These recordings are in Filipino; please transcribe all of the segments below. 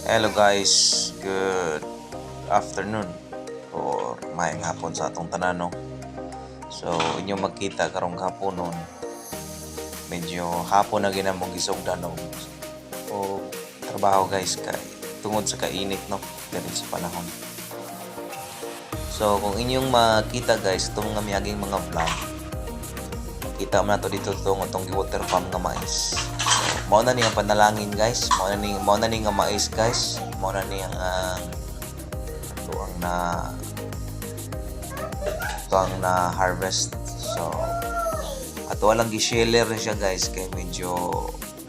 Hello guys, good afternoon or maayong hapon sa atong tanan no. So inyong magkita karong haponon medyo hapon na ginamong gisugdan o trabaho guys kay tungod sa kainit no diri sa panahon. So kung inyong makita guys itong nga miyaging mga vlog, kita mo na to dito tungod tong water farm nga mais. Mao na ni ang panalangin guys, mao na ni nga mais guys, mao na ni ang tuang na harvest. So ato lang gi-sheller siya guys kay medyo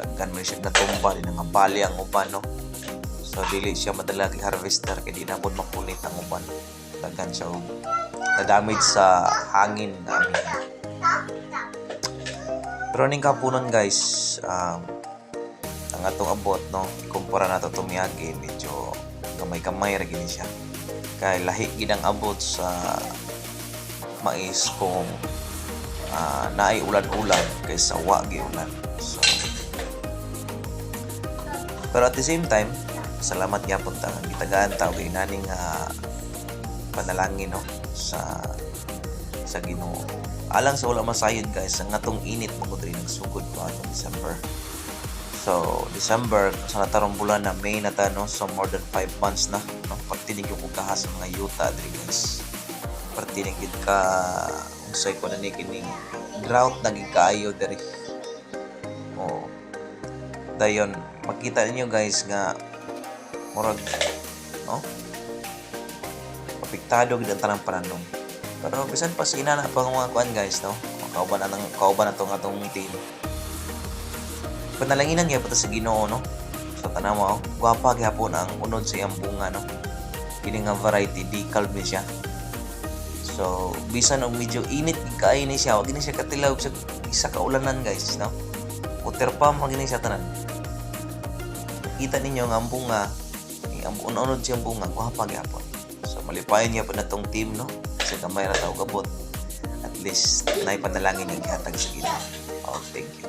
daghan man siya natumba din nga bali ang uban no. So dili siya madala harvester kay di na pud makunit ang uban. Daghan siya og na-damage sa hangin namin. Pero ning kapunon guys, ang atong abot no ikumpara nato tumiyagi medyo gamay-gamay ra gini siya kay lahi gid ang abot sa mais kung naay ulan-ulan kaysa wa gi ulan. So pero at the same time salamat gyapon ta gitagaan ta og inaning panalangin no sa Ginoo alang sa wala masayod guys ang atong init magud rin nagsugod pa atong December. So, December, sa natarong bulan na May na ta, no? So, more than 5 months na, no? Pagtinig yung kukaha sa mga yuta, diri guys. Pagtinig yun ka, unsay ko na ni kining drought na gikaayo, diri. O, dayon, makita niyo guys nga, murag, no? Apektado gid ang tanang pananong. Pero, bisan pa sina na pang mga kuan guys, no? Kauban na atong team. Panalanginan niya pata sa Ginoo no. So tanaw mo, gwapa gyapon ang unod sa iyang bunga no. Kini nga variety di kalme siya. So bisan og medyo init kay ni siya, wag ni siya katilaw sa isa ka ulanan guys no. Water pump wag ni siya tanan. Kita ninyo nga ang bunga, ang unod siyang bunga, gwapa gyapon. So malipayon niya pa natong team no. Kasi gamay ra taw gabot. At least nay panalangin ang gihatag sa Ginoo. Oh, thank you.